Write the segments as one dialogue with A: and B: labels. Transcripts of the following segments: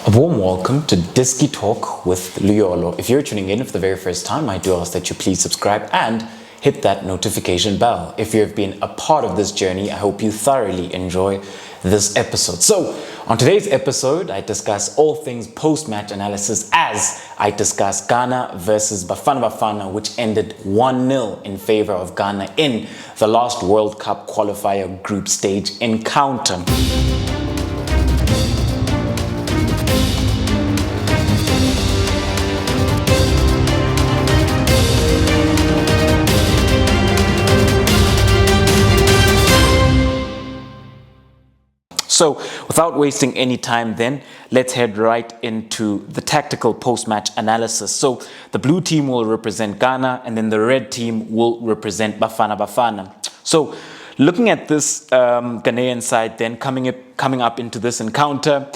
A: A warm welcome to Diski Talk with Luyolo. If you're tuning in for the very first time, I do ask that you please subscribe and hit that notification bell. If you've been a part of this journey, I hope you thoroughly enjoy this episode. So, on today's episode, I discuss all things post-match analysis as I discuss Ghana versus Bafana Bafana, which ended 1-0 in favor of Ghana in the last World Cup qualifier group stage encounter. So, without wasting any time then, let's head right into the tactical post-match analysis. So, the blue team will represent Ghana and then the red team will represent Bafana Bafana. So, looking at this Ghanaian side then, coming up into this encounter,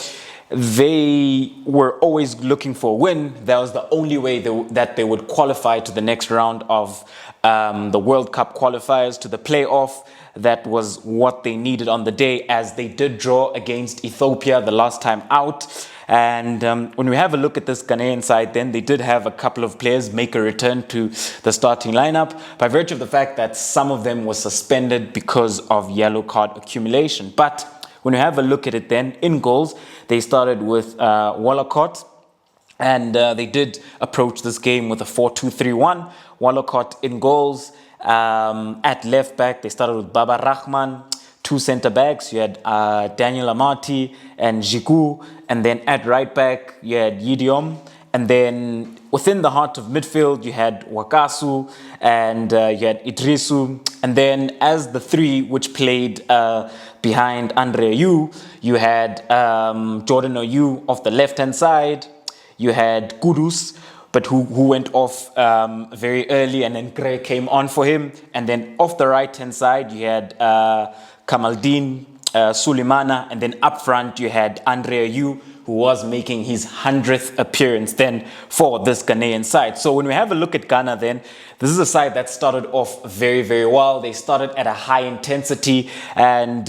A: they were always looking for a win. That was the only way that they would qualify to the next round of the World Cup qualifiers, to the playoff. That was what they needed on the day, as they did draw against Ethiopia the last time out. And when we have a look at this Ghanaian side, then they did have a couple of players make a return to the starting lineup by virtue of the fact that some of them were suspended because of yellow card accumulation. But when we have a look at it then, in goals, they started with Wallacott. And they did approach this game with a 4-2-3-1. Wallacott in goals. At left back, they started with Baba Rahman. Two centre backs, you had Daniel Amati and Jiku. And then at right back, you had Yidiom. And then within the heart of midfield, you had Wakasu and you had Idrisu. And then as the three which played behind Andre Ayew, you had Jordan Ayew off the left-hand side. You had Kudus, but who went off very early, and then Gray came on for him. And then off the right-hand side, you had Kamaldeen Sulemana, and then up front, you had Andre Ayew, who was making his 100th appearance then for this Ghanaian side. So when we have a look at Ghana then, this is a side that started off very, very well. They started at a high intensity, and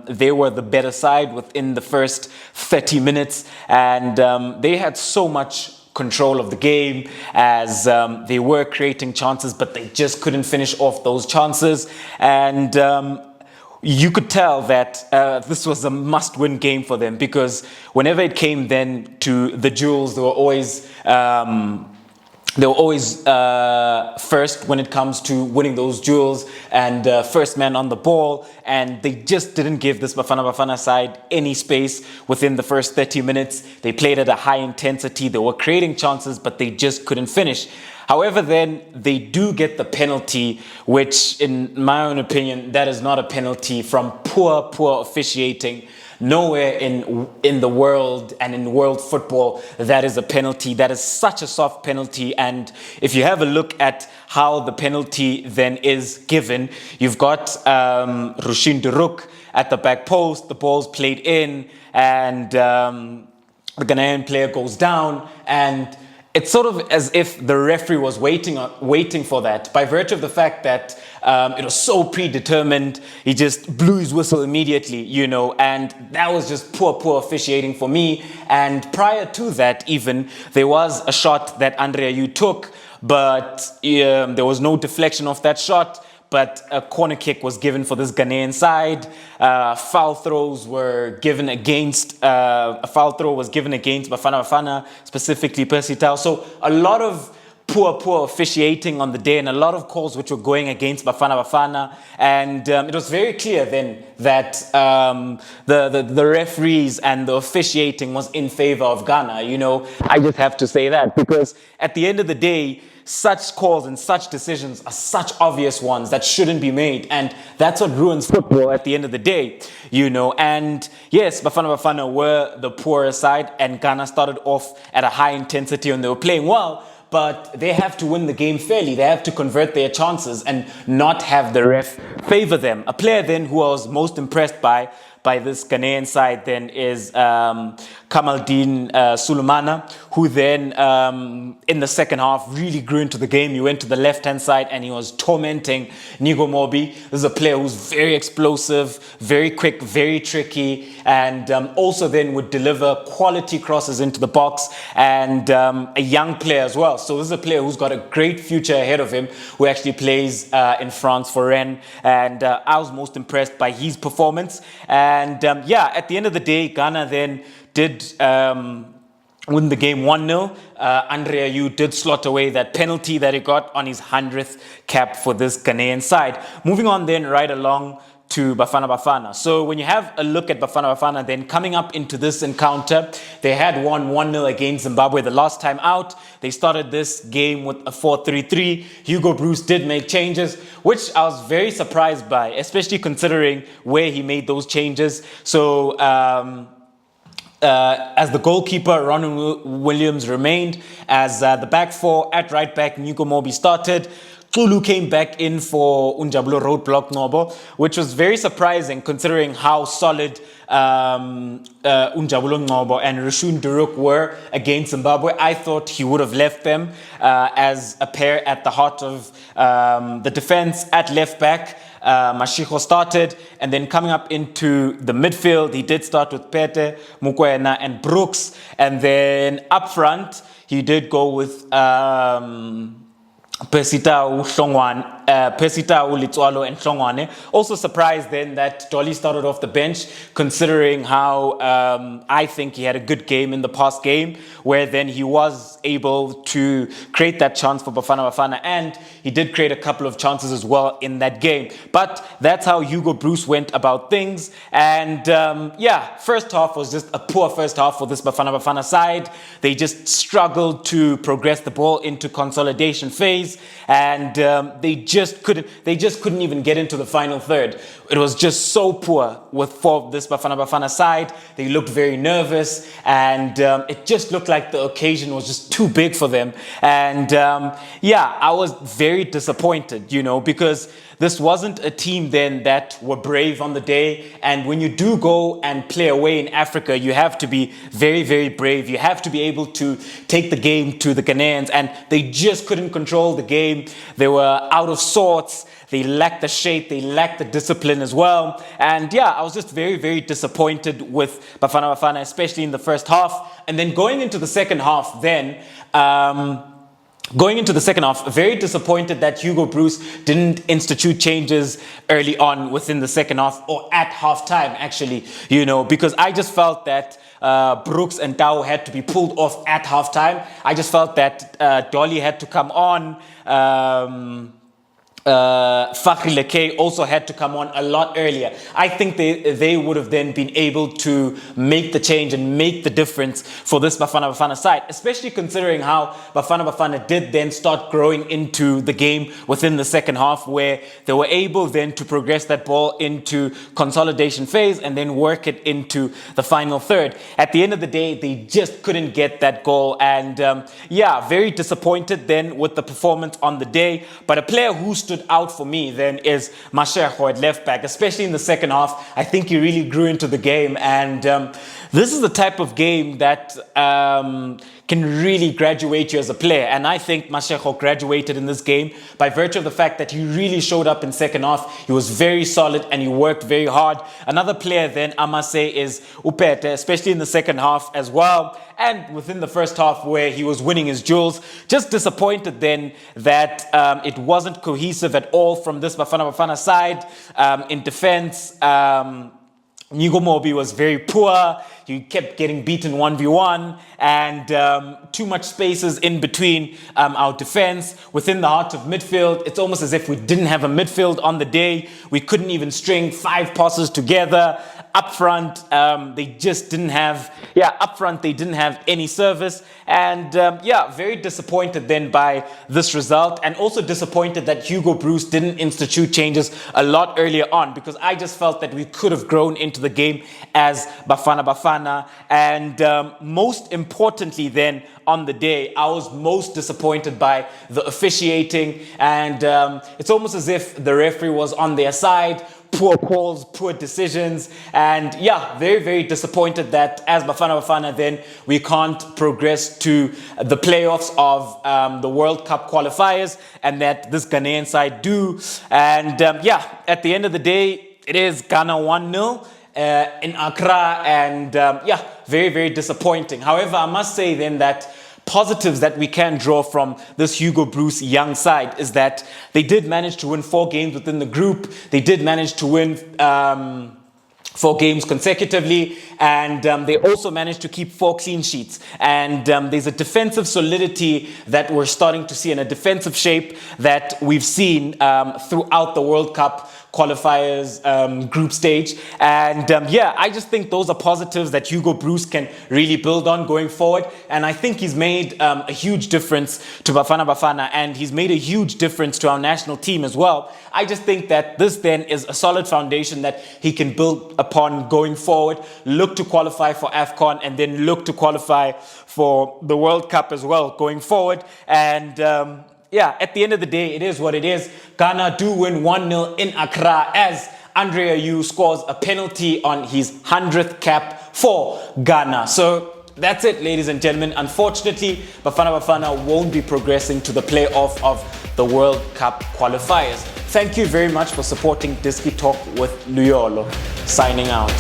A: they were the better side within the first 30 minutes. And they had so much control of the game, as they were creating chances, but they just couldn't finish off those chances. And you could tell that this was a must-win game for them, because whenever it came then to the duels, they were always first when it comes to winning those duels, and first man on the ball. And they just didn't give this Bafana Bafana side any space within the first 30 minutes. They played at a high intensity. They were creating chances, but they just couldn't finish. However, then they do get the penalty, which in my own opinion, that is not a penalty, from poor officiating. Nowhere in the world and in world football that is a penalty. That is such a soft penalty. And if you have a look at how the penalty then is given, you've got Rushin Duruk at the back post. The ball's played in, and the Ghanaian player goes down, and it's sort of as if the referee was waiting for that, by virtue of the fact that it was so predetermined. He just blew his whistle immediately, and that was just poor officiating for me. And prior to that, even, there was a shot that Andre Ayew took, but there was no deflection of that shot. But a corner kick was given for this Ghanaian side. Foul throws were given against, a foul throw was given against Bafana Bafana, specifically Percy Tau. So a lot of poor officiating on the day, and a lot of calls which were going against Bafana Bafana. And it was very clear then that the referees and the officiating was in favor of Ghana. I just have to say that, because at the end of the day, such calls and such decisions are such obvious ones that shouldn't be made, and that's what ruins football at the end of the day, And yes, Bafana Bafana were the poorer side, and Ghana started off at a high intensity and they were playing well, but they have to win the game fairly. They have to convert their chances and not have the ref favor them. A player then who I was most impressed by by this Ghanaian side then is Kamaldeen Sulemana, who then in the second half really grew into the game. He went to the left-hand side and he was tormenting Nigo Mobi. This is a player who's very explosive, very quick, very tricky, and also then would deliver quality crosses into the box, and a young player as well. So this is a player who's got a great future ahead of him, who actually plays in France for Rennes, and I was most impressed by his performance. And yeah, at the end of the day, Ghana then did win the game 1-0. Andre Ayew did slot away that penalty that he got on his 100th cap for this Ghanaian side. Moving on then right along to Bafana Bafana. So when you have a look at Bafana Bafana, then coming up into this encounter, they had won 1-0 against Zimbabwe the last time out. They started this game with a 4-3-3. Hugo Broos did make changes, which I was very surprised by, especially considering where he made those changes. So as the goalkeeper, Ronald Williams remained. As the back four, at right back, Nigo Mobi started. Xulu came back in for Unjabulo Roadblock Nobo, which was very surprising considering how solid Unjabulo Nobo and Rishun Duruk were against Zimbabwe. I thought he would have left them as a pair at the heart of the defense. At left back, Mashiko started, and then coming up into the midfield, he did start with Pete, Mukwena, and Brooks, and then up front, he did go with Pesitao, Litswalo, and Hlongwane. Also surprised then that Dolly started off the bench, considering how I think he had a good game in the past game, where then he was able to create that chance for Bafana Bafana, and he did create a couple of chances as well in that game. But that's how Hugo Broos went about things. And yeah, first half was just a poor first half for this Bafana Bafana side. They just struggled to progress the ball into consolidation phase, and they just couldn't even get into the final third. It was just so poor for this Bafana Bafana side. They looked very nervous, and it just looked like the occasion was just too big for them. And yeah, I was very disappointed, you know, because this wasn't a team then that were brave on the day. And when you do go and play away in Africa, you have to be very, very brave. You have to be able to take the game to the Ghanaians, and they just couldn't control the game. They were out of sorts. They lacked the shape. They lacked the discipline as well. And yeah, I was just very, very disappointed with Bafana Bafana, especially in the first half. And then going into the second half then, very disappointed that Hugo Broos didn't institute changes early on within the second half, or at halftime actually, you know, because I just felt that Brooks and Tao had to be pulled off at halftime. I just felt that Dolly had to come on. Fakhri Lekay also had to come on a lot earlier. I think they would have then been able to make the change and make the difference for this Bafana Bafana side, especially considering how Bafana Bafana did then start growing into the game within the second half, where they were able then to progress that ball into consolidation phase and then work it into the final third. At the end of the day, they just couldn't get that goal, and yeah, very disappointed then with the performance on the day. But a player who stood out for me then is Mashego at left back, especially in the second half. I think he really grew into the game, and this is the type of game that can really graduate you as a player. And I think Mashego graduated in this game by virtue of the fact that he really showed up in second half. He was very solid and he worked very hard. Another player then, I must say, is Upete, especially in the second half as well. And within the first half, where he was winning his duels. Just disappointed then that it wasn't cohesive at all from this Bafana Bafana side. In defense, Nigo Mobi was very poor. He kept getting beaten 1v1, and too much spaces in between our defense. Within the heart of midfield, it's almost as if we didn't have a midfield on the day. We couldn't even string 5 passes together. Up front, they just didn't have, they didn't have any service. And yeah, very disappointed then by this result, and also disappointed that Hugo Broos didn't institute changes a lot earlier on, because I just felt that we could have grown into the game as Bafana Bafana. And most importantly then, on the day, I was most disappointed by the officiating, and it's almost as if the referee was on their side poor calls, poor decisions, and yeah, very, very disappointed that as Bafana Bafana then we can't progress to the playoffs of the World Cup qualifiers, and that this Ghanaian side do. And yeah, at the end of the day, it is Ghana 1-0 in Accra, and yeah, very, very disappointing. However, I must say then that positives that we can draw from this Hugo Broos young side is that they did manage to win 4 games within the group. They did manage to win 4 games consecutively, and they also managed to keep 4 clean sheets. And there's a defensive solidity that we're starting to see, and a defensive shape that we've seen throughout the World Cup qualifiers group stage. And yeah, I just think those are positives that Hugo Broos can really build on going forward. And I think he's made a huge difference to Bafana Bafana, and he's made a huge difference to our national team as well. I just think that this then is a solid foundation that he can build upon going forward, look to qualify for AFCON, and then look to qualify for the World Cup as well going forward. And yeah, at the end of the day, it is what it is. Ghana do win 1-0 in Accra as Ayew scores a penalty on his 100th cap for Ghana. So that's it, ladies and gentlemen. Unfortunately, Bafana Bafana won't be progressing to the playoff of the World Cup qualifiers. Thank you very much for supporting Diski Talk with Luyolo. Signing out.